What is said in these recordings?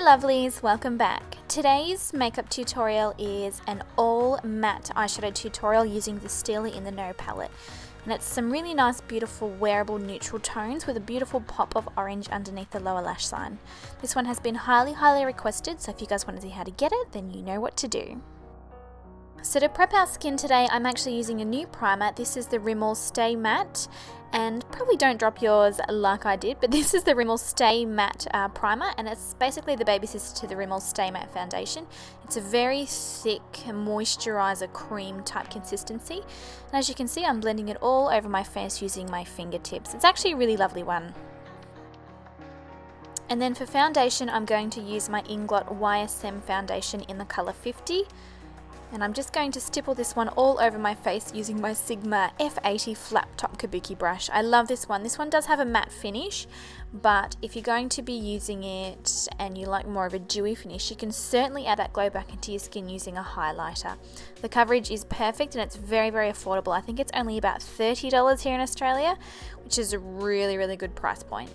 lovelies, welcome back. Today's makeup tutorial is an all matte eyeshadow tutorial using the Stila in the No palette. And it's some really nice, beautiful, wearable neutral tones with a beautiful pop of orange underneath the lower lash line. This one has been highly requested, so if you guys want to see how to get it, then you know what to do. So to prep our skin today, I'm actually using a new primer. This is the Rimmel Stay Matte, and probably don't drop yours like I did, but this is the Rimmel Stay Matte primer, and it's basically the baby sister to the Rimmel Stay Matte Foundation. It's a very thick moisturizer cream type consistency, and as you can see, I'm blending it all over my face using my fingertips. It's actually a really lovely one. And then for foundation, I'm going to use my Inglot YSM Foundation in the color 50. And I'm just going to stipple this one all over my face using my Sigma F80 flat top kabuki brush. I love this one. This one does have a matte finish, but if you're going to be using it and you like more of a dewy finish, you can certainly add that glow back into your skin using a highlighter. The coverage is perfect and it's very affordable. I think it's only about $30 here in Australia, which is a really good price point.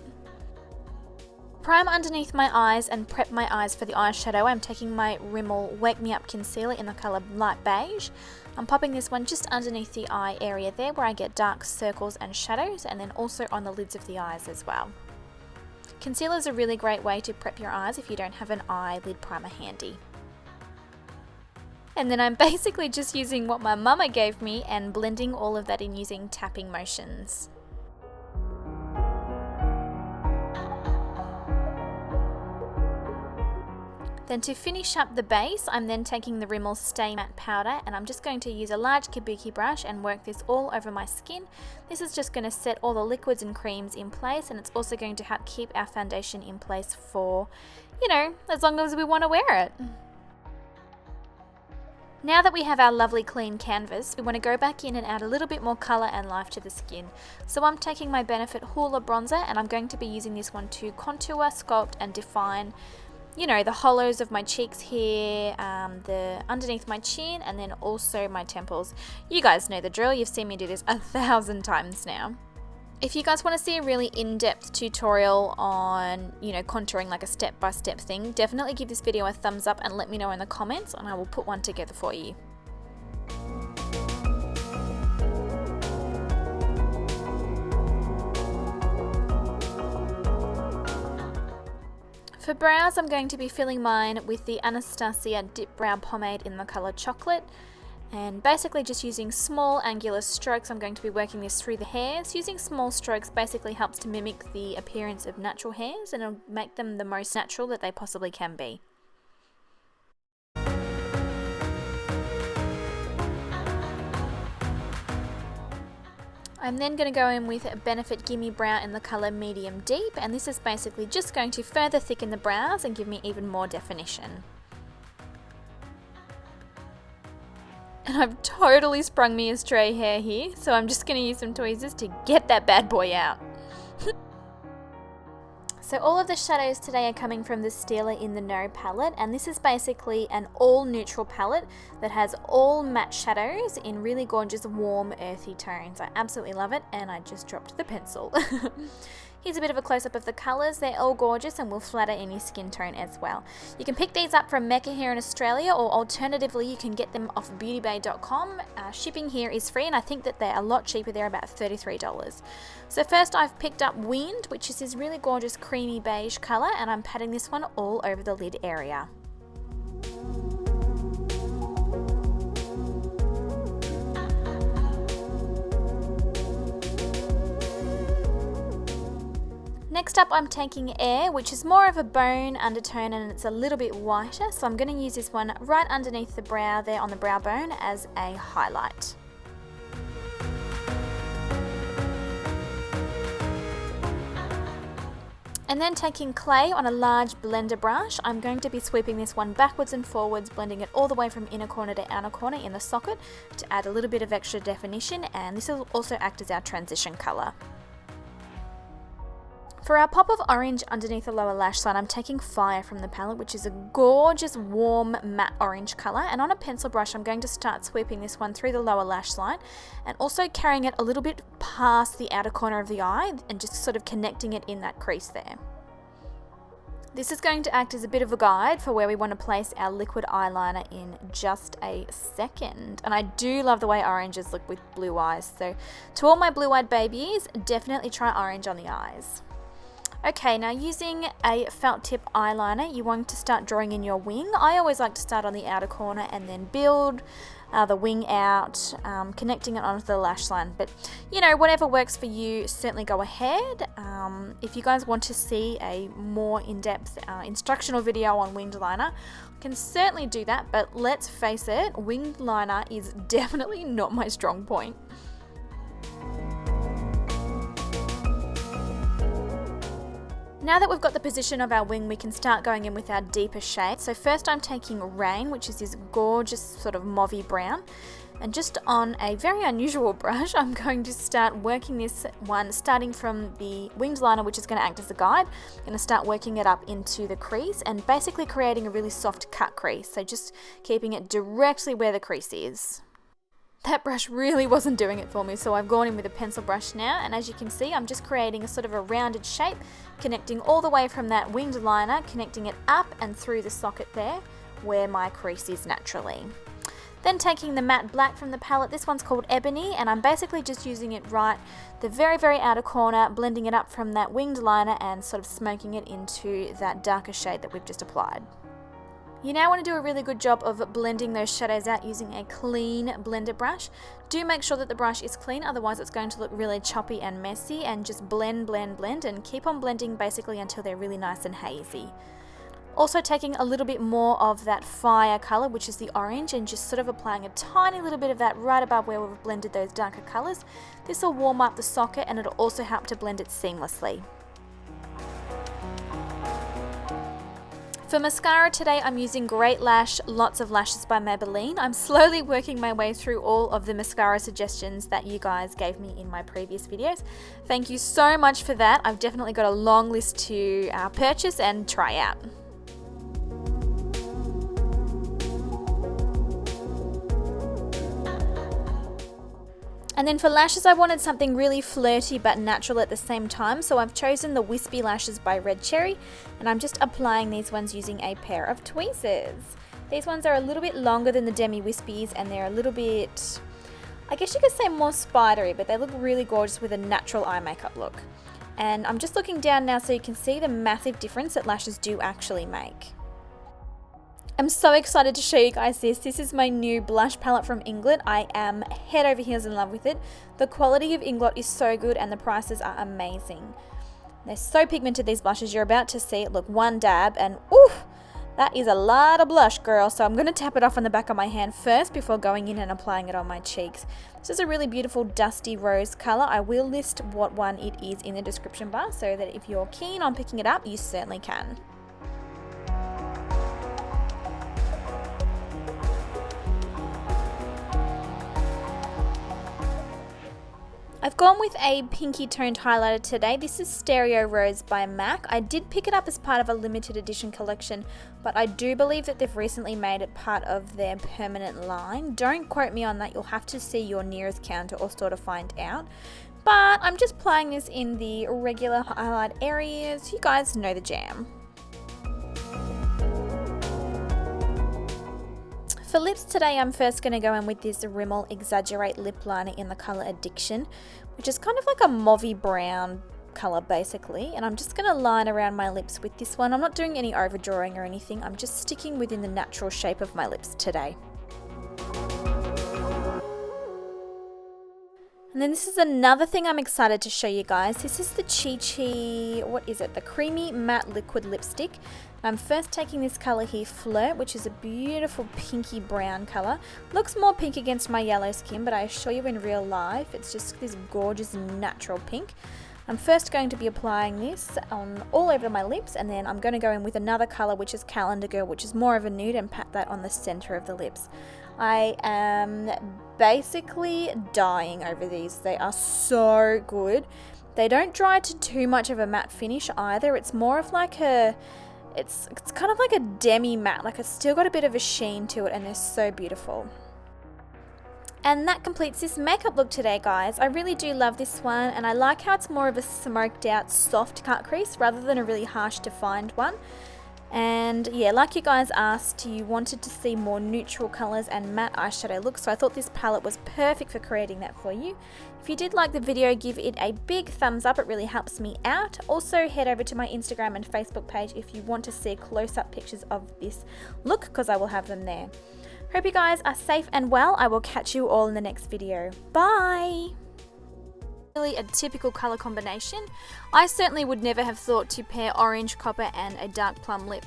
Prime underneath my eyes and prep my eyes for the eyeshadow. I'm taking my Rimmel Wake Me Up Concealer in the colour light beige. I'm popping this one just underneath the eye area there where I get dark circles and shadows, and then also on the lids of the eyes as well. Concealer is a really great way to prep your eyes if you don't have an eyelid primer handy. And then I'm basically just using what my mama gave me and blending all of that in using tapping motions. Then to finish up the base, I'm then taking the Rimmel Stay Matte Powder, and I'm just going to use a large kabuki brush and work this all over my skin. This is just going to set all the liquids and creams in place, and it's also going to help keep our foundation in place for, as long as we want to wear it. Now that we have our lovely clean canvas, we want to go back in and add a little bit more colour and life to the skin. So I'm taking my Benefit Hoola bronzer, and I'm going to be using this one to contour, sculpt and define the hollows of my cheeks here, the underneath my chin, and then also my temples. You guys know the drill. You've seen me do this 1,000 times now. If you guys want to see a really in-depth tutorial on, contouring like a step-by-step thing, definitely give this video a thumbs up and let me know in the comments, and I will put one together for you. For brows, I'm going to be filling mine with the Anastasia Dip Brow Pomade in the colour Chocolate, and basically just using small angular strokes. I'm going to be working this through the hairs. Using small strokes basically helps to mimic the appearance of natural hairs, and it'll make them the most natural that they possibly can be. I'm then going to go in with Benefit Gimme Brow in the colour Medium Deep, and this is basically just going to further thicken the brows and give me even more definition. And I've totally sprung me a stray hair here, so I'm just going to use some tweezers to get that bad boy out. So all of the shadows today are coming from the Stila in the No palette, and this is basically an all neutral palette that has all matte shadows in really gorgeous warm earthy tones. I absolutely love it, and I just dropped the pencil. Here's a bit of a close-up of the colours. They're all gorgeous and will flatter any skin tone as well. You can pick these up from MWAH here in Australia, or alternatively you can get them off beautybay.com. Shipping here is free, and I think that they're a lot cheaper. They're about $33. So first I've picked up Wind, which is this really gorgeous creamy beige colour, and I'm patting this one all over the lid area. Next up, I'm taking Air, which is more of a bone undertone and it's a little bit whiter, so I'm going to use this one right underneath the brow there on the brow bone as a highlight. And then taking Clay on a large blender brush, I'm going to be sweeping this one backwards and forwards, blending it all the way from inner corner to outer corner in the socket to add a little bit of extra definition, and this will also act as our transition colour. For our pop of orange underneath the lower lash line, I'm taking Fire from the palette, which is a gorgeous warm matte orange colour, and on a pencil brush I'm going to start sweeping this one through the lower lash line and also carrying it a little bit past the outer corner of the eye and just sort of connecting it in that crease there. This is going to act as a bit of a guide for where we want to place our liquid eyeliner in just a second. And I do love the way oranges look with blue eyes. So to all my blue-eyed babies, definitely try orange on the eyes. Okay, now using a felt tip eyeliner, you want to start drawing in your wing. I always like to start on the outer corner and then build the wing out, connecting it onto the lash line. But you know, whatever works for you, certainly go ahead. If you guys want to see a more in-depth instructional video on winged liner, I can certainly do that, but let's face it, winged liner is definitely not my strong point. Now that we've got the position of our wing, we can start going in with our deeper shade. So first I'm taking Rain, which is this gorgeous sort of mauvey brown. And just on a very unusual brush, I'm going to start working this one, starting from the winged liner, which is going to act as a guide. I'm going to start working it up into the crease and basically creating a really soft cut crease. So just keeping it directly where the crease is. That brush really wasn't doing it for me, so I've gone in with a pencil brush now, and as you can see, I'm just creating a sort of a rounded shape, connecting all the way from that winged liner, connecting it up and through the socket there, where my crease is naturally. Then taking the matte black from the palette, this one's called Ebony, and I'm basically just using it right the very, very outer corner, blending it up from that winged liner and sort of smoking it into that darker shade that we've just applied. You now want to do a really good job of blending those shadows out using a clean blender brush. Do make sure that the brush is clean, otherwise it's going to look really choppy and messy, and just blend, blend, blend, and keep on blending basically until they're really nice and hazy. Also taking a little bit more of that fire colour, which is the orange, and just sort of applying a tiny little bit of that right above where we've blended those darker colours. This will warm up the socket and it'll also help to blend it seamlessly. For mascara today, I'm using Great Lash, Lots of Lashes by Maybelline. I'm slowly working my way through all of the mascara suggestions that you guys gave me in my previous videos. Thank you so much for that. I've definitely got a long list to purchase and try out. And then for lashes, I wanted something really flirty but natural at the same time, so I've chosen the Whispie lashes by Red Cherry, and I'm just applying these ones using a pair of tweezers. These ones are a little bit longer than the Demi Whispies, and they're a little bit, I guess you could say more spidery, but they look really gorgeous with a natural eye makeup look. And I'm just looking down now so you can see the massive difference that lashes do actually make. I'm so excited to show you guys this. This is my new blush palette from Inglot. I am head over heels in love with it. The quality of Inglot is so good and the prices are amazing. They're so pigmented, these blushes. You're about to see it. Look, one dab and oof, that is a lot of blush, girl. So I'm going to tap it off on the back of my hand first before going in and applying it on my cheeks. This is a really beautiful dusty rose color. I will list what one it is in the description bar so that if you're keen on picking it up, you certainly can. I've gone with a pinky toned highlighter today. This is Stereo Rose by MAC. I did pick it up as part of a limited edition collection, but I do believe that they've recently made it part of their permanent line. Don't quote me on that, you'll have to see your nearest counter or store to find out. But I'm just applying this in the regular highlight areas. You guys know the jam. For lips today, I'm first going to go in with this Rimmel Exaggerate Lip Liner in the colour Addiction, which is kind of like a mauvey brown colour basically, and I'm just going to line around my lips with this one. I'm not doing any overdrawing or anything, I'm just sticking within the natural shape of my lips today. And then this is another thing I'm excited to show you guys. This is the Chi Chi, what is it? The Creamy Matte Liquid Lipstick. I'm first taking this colour here, Flirt, which is a beautiful pinky brown colour. Looks more pink against my yellow skin, but I assure you in real life, it's just this gorgeous natural pink. I'm first going to be applying this on all over my lips, and then I'm going to go in with another colour, which is Calendar Girl, which is more of a nude, and pat that on the centre of the lips. I am basically dying over these. They are so good. They don't dry to too much of a matte finish either. It's more of like a, it's kind of like a demi matte, like it's still got a bit of a sheen to it, and they're so beautiful. And that completes this makeup look today, guys. I really do love this one, and I like how it's more of a smoked out soft cut crease rather than a really harsh defined one. And yeah, like you guys asked, you wanted to see more neutral colours and matte eyeshadow looks, so I thought this palette was perfect for creating that for you. If you did like the video, give it a big thumbs up, it really helps me out. Also head over to my Instagram and Facebook page if you want to see close-up pictures of this look, because I will have them there. Hope you guys are safe and well. I will catch you all in the next video. Bye! Really a typical colour combination. I certainly would never have thought to pair orange, copper and a dark plum lip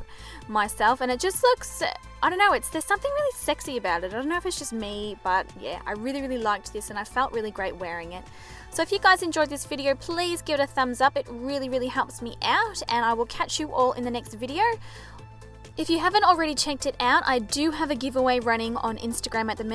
myself, and it just looks, I don't know, there's something really sexy about it. I don't know if it's just me, but yeah, I really liked this and I felt really great wearing it. So if you guys enjoyed this video, please give it a thumbs up. It really helps me out, and I will catch you all in the next video. If you haven't already checked it out, I do have a giveaway running on Instagram at the minute.